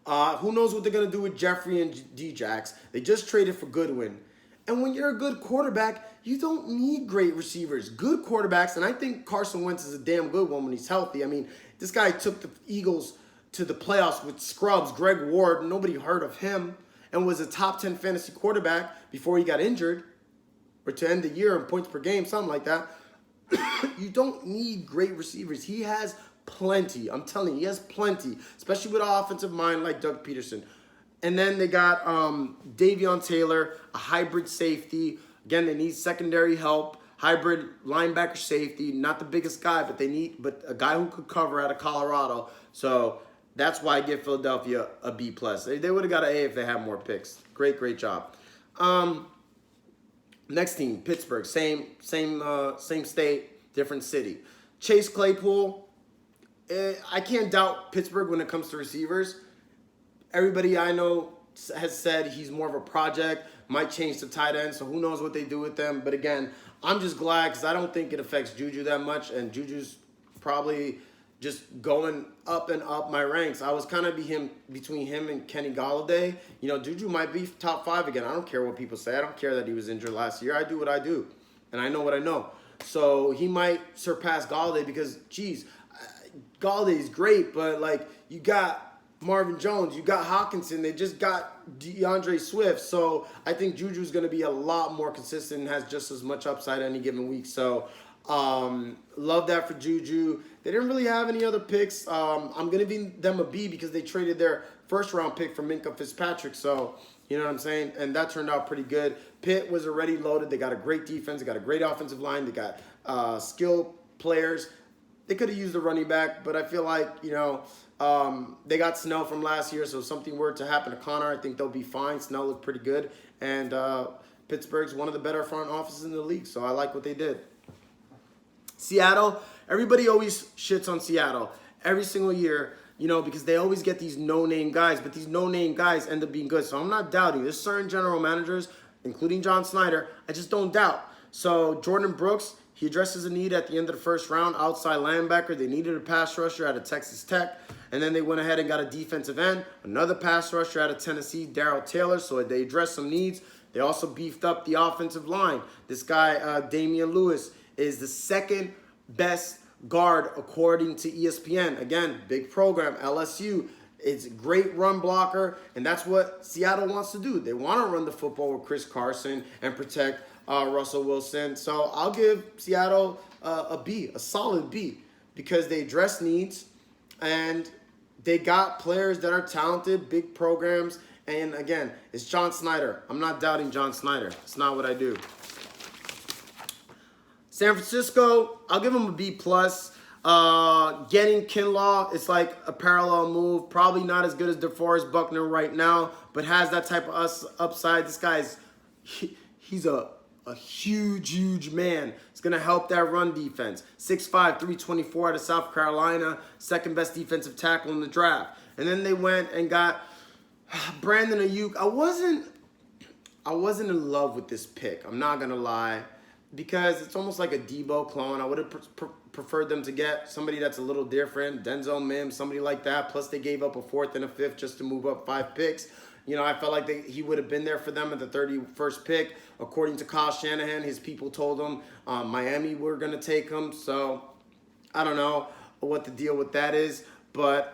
Who knows what they're going to do with Jeffrey and D-Jax. They just traded for Goodwin. And when you're a good quarterback, you don't need great receivers. Good quarterbacks, and I think Carson Wentz is a damn good one when he's healthy. I mean, this guy took the Eagles to the playoffs with scrubs, Greg Ward. Nobody heard of him, and was a top 10 fantasy quarterback before he got injured, or to end the year in points per game, something like that. You don't need great receivers. He has plenty. I'm telling you, he has plenty, especially with an offensive mind like Doug Peterson. And then they got Davion Taylor, a hybrid safety. Again, they need secondary help. Hybrid linebacker safety. Not the biggest guy, but a guy who could cover out of Colorado. So that's why I give Philadelphia a B+. They would have got an A if they had more picks. Great job. Next team, Pittsburgh. Same state, different city. Chase Claypool. I can't doubt Pittsburgh when it comes to receivers. Everybody I know has said he's more of a project, might change to tight end, so who knows what they do with them. But again, I'm just glad because I don't think it affects Juju that much, and Juju's probably just going up and up my ranks. I was kind of between him and Kenny Golladay. You know, Juju might be top 5 again. I don't care what people say. I don't care that he was injured last year. I do what I do, and I know what I know. So he might surpass Golladay because, geez, Galladay is great, but, like, you got Marvin Jones, you got Hawkinson, they just got DeAndre Swift. So I think Juju's going to be a lot more consistent and has just as much upside any given week. So love that for Juju. They didn't really have any other picks. I'm going to give them a B because they traded their first-round pick for Minkah Fitzpatrick. So, you know what I'm saying? And that turned out pretty good. Pitt was already loaded. They got a great defense. They got a great offensive line. They got skilled players. They could have used a running back, but I feel like, you know, they got Snell from last year, so if something were to happen to Connor, I think they'll be fine. Snell looked pretty good, and Pittsburgh's one of the better front offices in the league, so I like what they did. Seattle, everybody always shits on Seattle every single year, you know, because they always get these no-name guys, but these no-name guys end up being good. So I'm not doubting. There's certain general managers, including John Snyder, I just don't doubt. So Jordan Brooks, he addresses a need at the end of the first round, outside linebacker. They needed a pass rusher out of Texas Tech, and then they went ahead and got a defensive end, another pass rusher out of Tennessee, Darrell Taylor, so they addressed some needs. They also beefed up the offensive line. This guy, Damian Lewis, is the second best guard according to ESPN. Again, big program, LSU. It's a great run blocker, and that's what Seattle wants to do. They want to run the football with Chris Carson and protect Russell Wilson. So I'll give Seattle a B, a solid B, because they address needs, and they got players that are talented, big programs, and again, it's John Snyder. I'm not doubting John Snyder. It's not what I do. San Francisco, I'll give them a B+. Getting Kinlaw, it's like a parallel move. Probably not as good as DeForest Buckner right now, but has that type of upside. This guy's, he's a huge man. It's going to help that run defense. 6'5", 324 out of South Carolina, second best defensive tackle in the draft. And then they went and got Brandon Ayuk. I wasn't in love with this pick. I'm not going to lie. Because it's almost like a Debo clone. I would have preferred them to get somebody that's a little different, Denzel Mims, somebody like that. Plus, they gave up a 4th and a 5th just to move up 5 picks. You know, I felt like he would have been there for them at the 31st pick. According to Kyle Shanahan, his people told him Miami were going to take him. So, I don't know what the deal with that is. But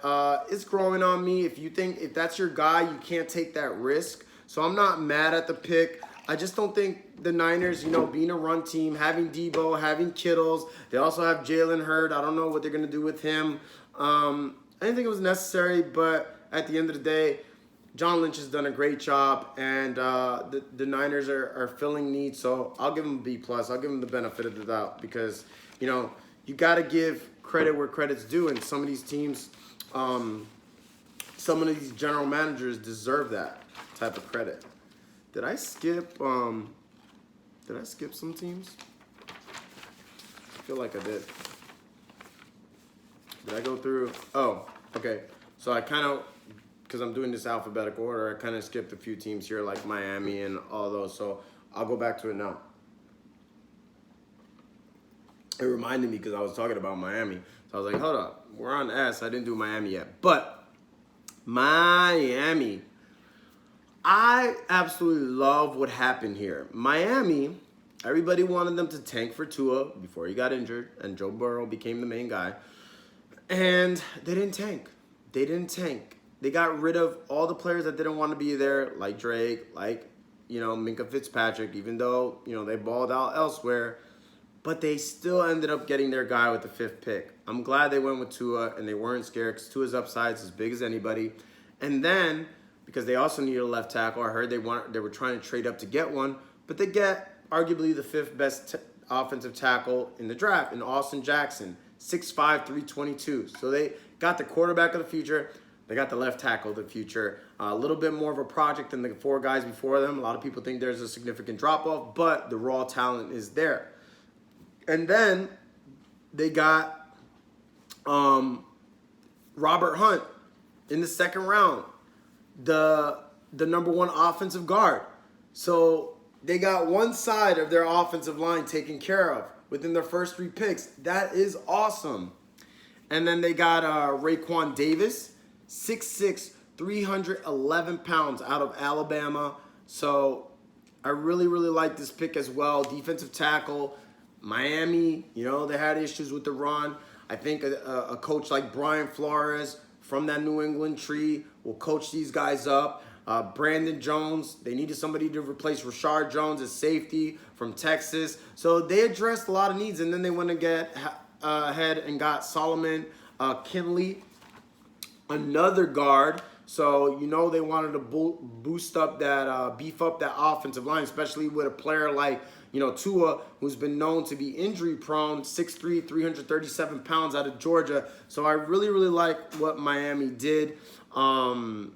it's growing on me. If that's your guy, you can't take that risk. So, I'm not mad at the pick. I just don't think the Niners, you know, being a run team, having Debo, having Kittles, they also have Jalen Hertz. I don't know what they're going to do with him. I didn't think it was necessary, but at the end of the day, John Lynch has done a great job, and the Niners are filling needs, so I'll give them a B+. I'll give them the benefit of the doubt because, you know, you got to give credit where credit's due, and some of these teams, some of these general managers deserve that type of credit. Did I skip some teams? I feel like I did. Did I go through? Oh, okay. So I kind of, because I'm doing this alphabetical order, I kind of skipped a few teams here like Miami and all those. So I'll go back to it now. It reminded me because I was talking about Miami. So I was like, hold up. We're on S. I didn't do Miami yet. But Miami. I absolutely love what happened here. Miami, everybody wanted them to tank for Tua before he got injured, and Joe Burrow became the main guy. And they didn't tank. They got rid of all the players that didn't want to be there, like Drake, like, you know, Minkah Fitzpatrick, even though, you know, they balled out elsewhere. But they still ended up getting their guy with the 5th pick. I'm glad they went with Tua, and they weren't scared because Tua's upside is as big as anybody. And then, because they also needed a left tackle. I heard they were trying to trade up to get one, but they get arguably the 5th best offensive tackle in the draft in Austin Jackson, 6'5", 322. So they got the quarterback of the future. They got the left tackle of the future. A little bit more of a project than the 4 guys before them. A lot of people think there's a significant drop-off, but the raw talent is there. And then they got Robert Hunt in the 2nd round. The number 1 offensive guard. So they got one side of their offensive line taken care of within their first 3 picks. That is awesome. And then they got Raekwon Davis, 6'6", 311 pounds out of Alabama. So I really, really like this pick as well. Defensive tackle. Miami, you know, they had issues with the run. I think a coach like Brian Flores from that New England tree will coach these guys up. Brandon Jones, they needed somebody to replace Rashard Jones as safety from Texas. So they addressed a lot of needs, and then they went to get ahead and got Solomon Kinley, another guard. So, you know, they wanted to boost up that, beef up that offensive line, especially with a player like, you know, Tua, who's been known to be injury prone, 6'3", 337 pounds out of Georgia. So I really, really like what Miami did. And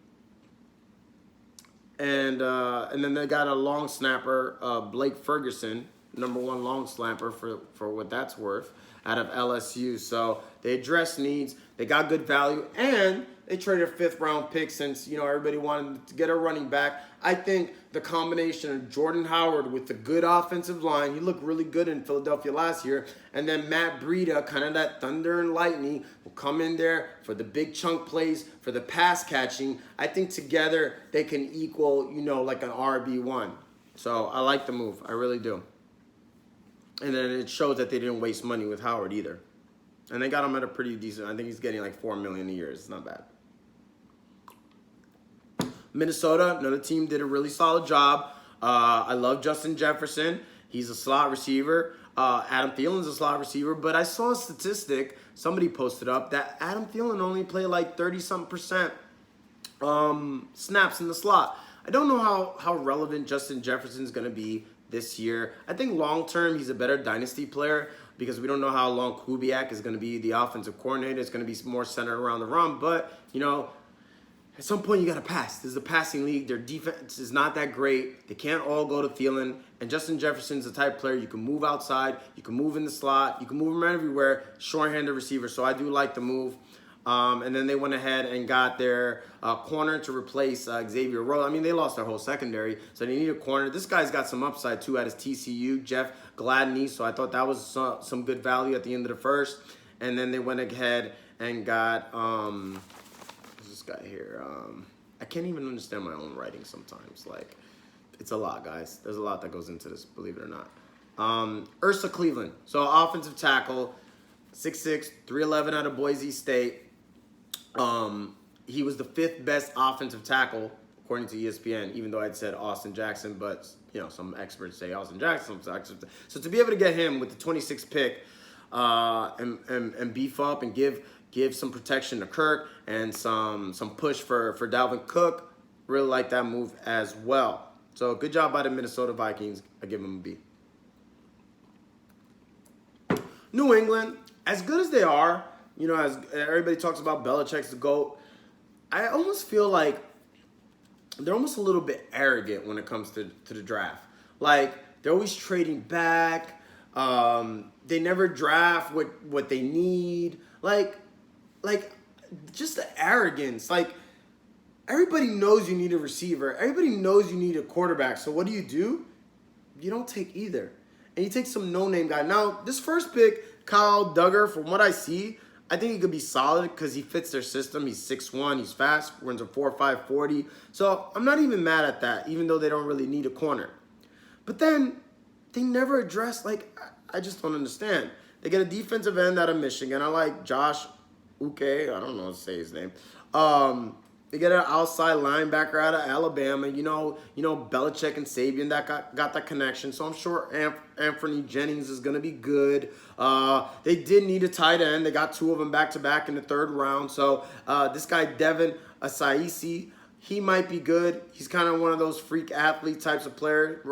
then they got a long snapper, Blake Ferguson, #1 long snapper for what that's worth, out of LSU. So they addressed needs, they got good value, and they traded a 5th-round pick since, you know, everybody wanted to get a running back. I think the combination of Jordan Howard with the good offensive line, he looked really good in Philadelphia last year, and then Matt Breida, kind of that thunder and lightning, will come in there for the big chunk plays, for the pass catching. I think together they can equal, you know, like an RB1. So I like the move. I really do. And then it shows that they didn't waste money with Howard either. And they got him at a pretty decent, I think he's getting like $4 million a year. It's not bad. Minnesota, another team, did a really solid job. I love Justin Jefferson. He's a slot receiver. Adam Thielen's a slot receiver. But I saw a statistic, somebody posted up, that Adam Thielen only played like 30-something% snaps in the slot. I don't know how relevant Justin Jefferson's going to be this year. I think long-term he's a better dynasty player because we don't know how long Kubiak is going to be the offensive coordinator. It's going to be more centered around the run. But, you know, at some point you got to pass. This is a passing league. Their defense is not that great. They can't all go to Thielen. And Justin Jefferson's the type of player you can move outside. You can move in the slot. You can move him everywhere. Short-handed receiver. So I do like the move. And then they went ahead and got their corner to replace Xavier Rhodes. I mean, they lost their whole secondary, so they need a corner. This guy's got some upside, too, at his TCU, Jeff Gladney. So I thought that was some good value at the end of the first. And then they went ahead and got, who's this guy here? I can't even understand my own writing sometimes. Like, it's a lot, guys. There's a lot that goes into this, believe it or not. Ursa Cleveland. So offensive tackle, 6'6", 311 out of Boise State. He was the 5th best offensive tackle, according to ESPN, even though I'd said Austin Jackson, but, you know, some experts say Austin Jackson. So to be able to get him with the 26th pick and beef up and give some protection to Kirk and some push for Dalvin Cook, really like that move as well. So good job by the Minnesota Vikings. I give them a B. New England, as good as they are, you know, as everybody talks about Belichick's the GOAT, I almost feel like they're almost a little bit arrogant when it comes to the draft. Like, they're always trading back. They never draft what they need. Like just the arrogance. Like, everybody knows you need a receiver. Everybody knows you need a quarterback. So what do? You don't take either. And you take some no-name guy. Now, this first pick, Kyle Duggar, from what I see, I think he could be solid because he fits their system. He's 6'1", he's fast, runs a 4.5 40. So I'm not even mad at that, even though they don't really need a corner. But then they never address, like, I just don't understand. They get a defensive end out of Michigan. I like Josh Uke. I don't know how to say his name. They get an outside linebacker out of Alabama. You know, Belichick and Sabian that got that connection. So I'm sure Anthony Jennings is going to be good. They did need a tight end. They got 2 of them back-to-back in the 3rd round. So this guy, Devin Asiasi, he might be good. He's kind of one of those freak athlete types of player.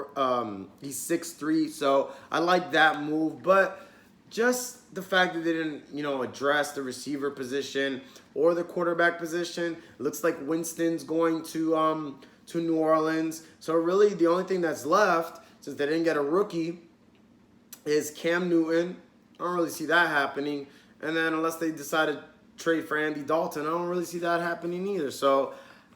He's 6'3", so I like that move. But just the fact that they didn't, you know, address the receiver position or the quarterback position. It looks like Winston's going to New Orleans. So really the only thing that's left, since they didn't get a rookie, is Cam Newton. I don't really see that happening. And then unless they decide to trade for Andy Dalton, I don't really see that happening either. So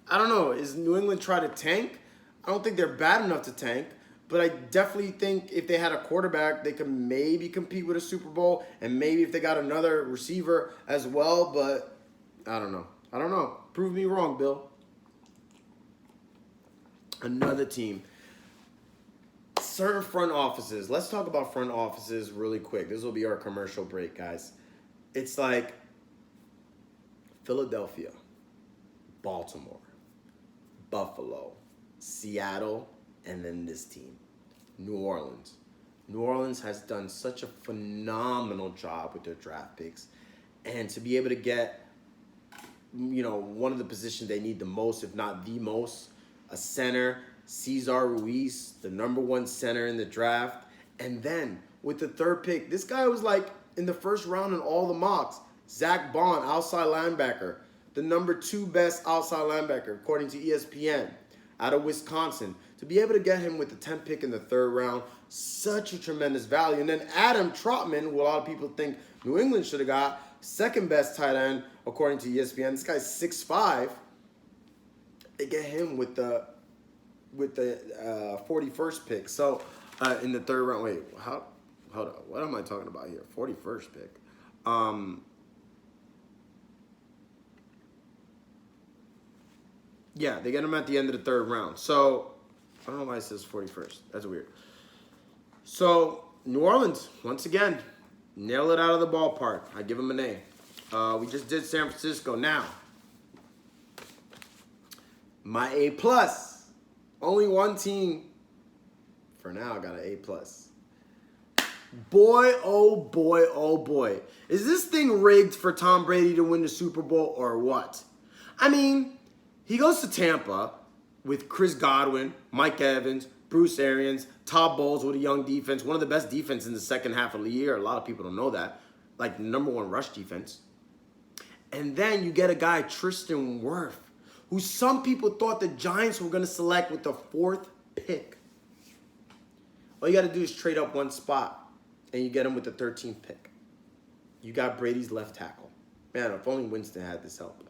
I don't know. Is New England trying to tank? I don't think they're bad enough to tank. But I definitely think if they had a quarterback, they could maybe compete with a Super Bowl. And maybe if they got another receiver as well. But I don't know. I don't know. Prove me wrong, Bill. Another team. Certain front offices. Let's talk about front offices really quick. This will be our commercial break, guys. It's like Philadelphia, Baltimore, Buffalo, Seattle, and then this team, New Orleans. New Orleans has done such a phenomenal job with their draft picks. And to be able to get, one of the positions they need the most, if not the most, a center, Cesar Ruiz, the #1 center in the draft. And then with the third pick, this guy was like in the first round in all the mocks. Zach Bond, outside linebacker, the #2 best outside linebacker, according to ESPN, out of Wisconsin. To be able to get him with the 10th pick in the third round, such a tremendous value. And then Adam Trotman, who a lot of people think New England should have got, second best tight end, according to ESPN. This guy's 6'5". They get him with the 41st pick. So in the third round, wait, hold on, what am I talking about here? 41st pick. Yeah, they get him at the end of the third round. So I don't know why it says 41st. That's weird. So New Orleans, once again, nail it out of the ballpark. I give them an A. We just did San Francisco. Now, my A+. Only one team, for now, got an A+. Boy, oh boy, oh boy. Is this thing rigged for Tom Brady to win the Super Bowl or what? I mean, he goes to Tampa with Chris Godwin, Mike Evans, Bruce Arians, Todd Bowles with a young defense, one of the best defense in the second half of the year. A lot of people don't know that. Like #1 rush defense. And then you get a guy, Tristan Wirth, who some people thought the Giants were going to select with the 4th pick. All you got to do is trade up one spot, and you get him with the 13th pick. You got Brady's left tackle. Man, if only Winston had this help.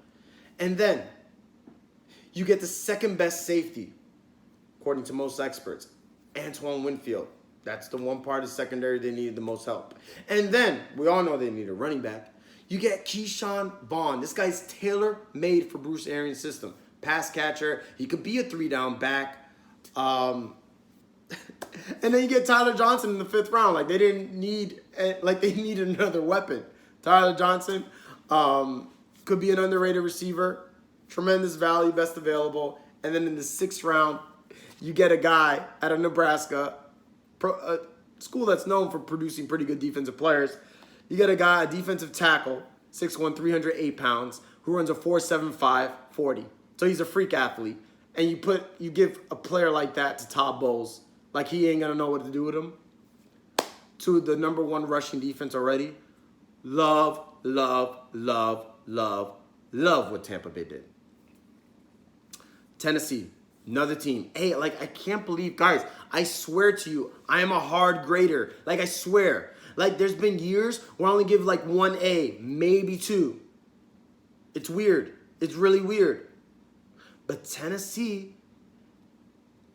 And then you get the second best safety, according to most experts, Antoine Winfield. That's the one part of secondary they needed the most help. And then, we all know they need a running back. You get Keyshawn Vaughn. This guy's tailor-made for Bruce Arians' system. Pass catcher. He could be a 3-down back. And then you get Tyler Johnson in the 5th round. Like, they didn't need, they needed another weapon. Tyler Johnson could be an underrated receiver. Tremendous value, best available. And then in the 6th round, you get a guy out of Nebraska, a school that's known for producing pretty good defensive players. You get a guy, a defensive tackle, 6'1", 308 pounds, who runs a 4.75 40. So he's a freak athlete. And you give a player like that to Todd Bowles, like he ain't gonna know what to do with him. To the #1 rushing defense already. Love what Tampa Bay did. Tennessee, another team. Hey, I can't believe, guys, I swear to you, I am a hard grader. I swear. There's been years where I only give, 1 A, maybe 2. It's weird. It's really weird. But Tennessee,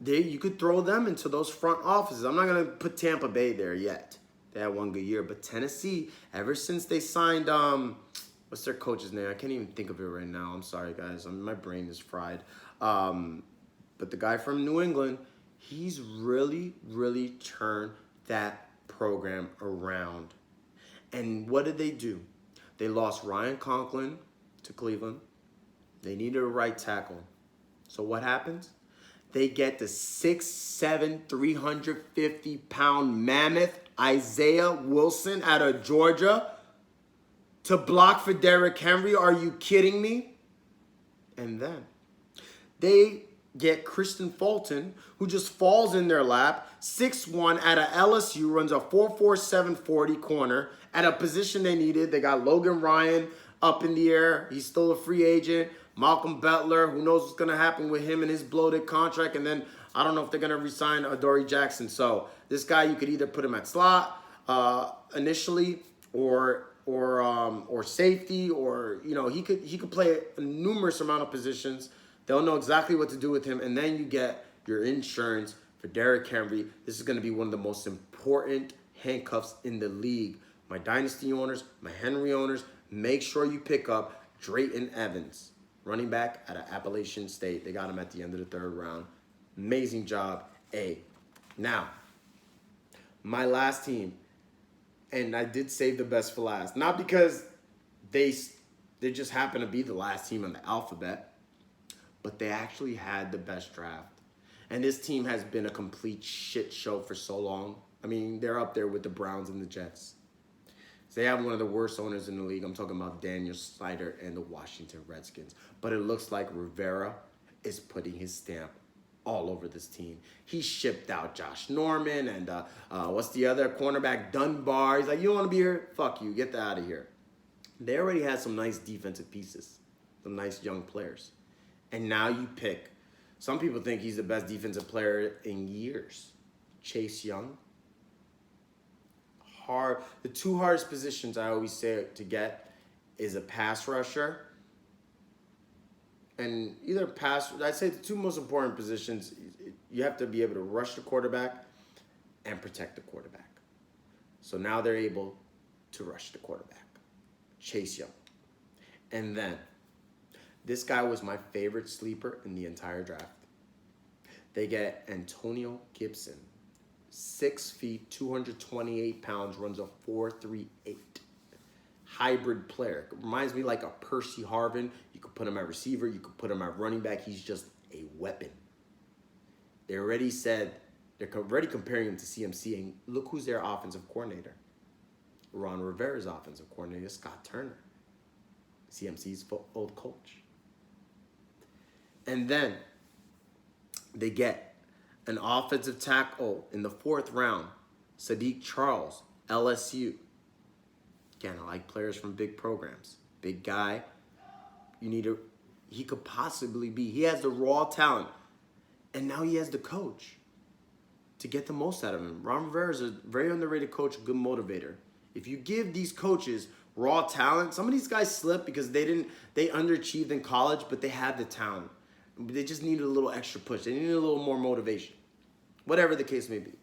you could throw them into those front offices. I'm not going to put Tampa Bay there yet. They had one good year. But Tennessee, ever since they signed, what's their coach's name? I can't even think of it right now. I'm sorry, guys. My brain is fried. But the guy from New England, he's really, really turned that program around. And what did they do? They lost Ryan Conklin to Cleveland. They needed a right tackle. So what happens? They get the 6'7", 350-pound mammoth Isaiah Wilson out of Georgia to block for Derrick Henry. Are you kidding me? And then they get Kristen Fulton, who just falls in their lap, 6'1", out of LSU, runs a 4.47 40 corner at a position they needed. They got Logan Ryan up in the air. He's still a free agent. Malcolm Butler, who knows what's going to happen with him and his bloated contract. And then I don't know if they're going to re-sign Adoree Jackson. So this guy, you could either put him at slot initially or safety, or he could play a numerous amount of positions. They'll know exactly what to do with him. And then you get your insurance for Derrick Henry. This is going to be one of the most important handcuffs in the league. My Dynasty owners, my Henry owners, make sure you pick up Drayton Evans, running back out of Appalachian State. They got him at the end of the third round. Amazing job, A. Now, my last team, and I did save the best for last. Not because they just happen to be the last team on the alphabet, but they actually had the best draft. And this team has been a complete shit show for so long. I mean, they're up there with the Browns and the Jets. They have one of the worst owners in the league. I'm talking about Daniel Snyder and the Washington Redskins. But it looks like Rivera is putting his stamp all over this team. He shipped out Josh Norman and what's the other cornerback, Dunbar. He's like, you don't want to be here? Fuck you. Get out of here. They already had some nice defensive pieces, some nice young players. And now you pick. Some people think he's the best defensive player in years. Chase Young. The two hardest positions I always say to get is a pass rusher and I'd say the two most important positions, you have to be able to rush the quarterback and protect the quarterback. So now they're able to rush the quarterback. Chase Young. And then, this guy was my favorite sleeper in the entire draft. They get Antonio Gibson. 6 feet, 228 pounds, runs a 4.38. Hybrid player. Reminds me like a Percy Harvin. You could put him at receiver. You could put him at running back. He's just a weapon. They already said, they're already comparing him to CMC. And look who's their offensive coordinator. Ron Rivera's offensive coordinator, Scott Turner. CMC's old coach. And then they get an offensive tackle in the 4th round, Sadiq Charles, LSU. Again, I like players from big programs. Big guy. He could possibly be. He has the raw talent. And now he has the coach to get the most out of him. Ron Rivera is a very underrated coach, a good motivator. If you give these coaches raw talent, some of these guys slip because they underachieved in college, but they have the talent. They just needed a little extra push. They needed a little more motivation. Whatever the case may be.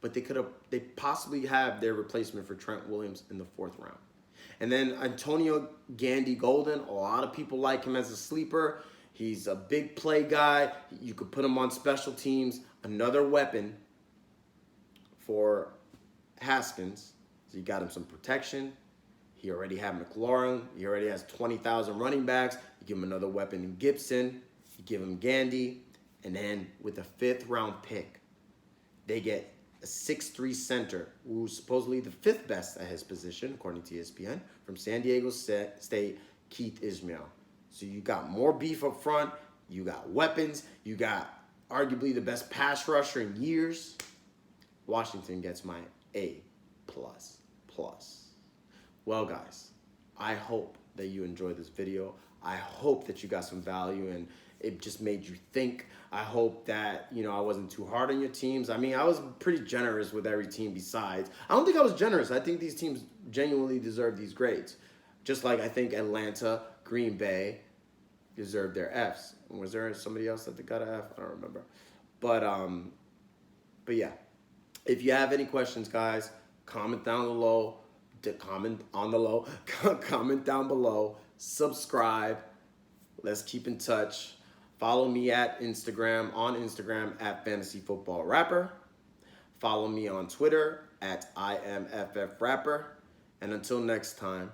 But they possibly have their replacement for Trent Williams in the 4th round. And then Antonio Gandy Golden, a lot of people like him as a sleeper. He's a big play guy. You could put him on special teams. Another weapon for Haskins. So you got him some protection. He already had McLaurin. He already has 20,000 running backs. You give him another weapon in Gibson. You give him Gandy. And then with a 5th round pick, they get a 6'3" center who's supposedly the 5th best at his position, according to ESPN, from San Diego State, Keith Ismail. So you got more beef up front. You got weapons. You got arguably the best pass rusher in years. Washington gets my A++. Well, guys, I hope that you enjoyed this video. I hope that you got some value and it just made you think. I hope that, I wasn't too hard on your teams. I mean, I was pretty generous with every team besides. I don't think I was generous. I think these teams genuinely deserve these grades. Just like I think Atlanta, Green Bay deserve their Fs. Was there somebody else that got an F? I don't remember. But yeah. If you have any questions, guys, comment down below. Comment down below. Subscribe. Let's keep in touch. Follow me on Instagram at Fantasy Football Rapper. Follow me on Twitter at IMFF Rapper. And until next time,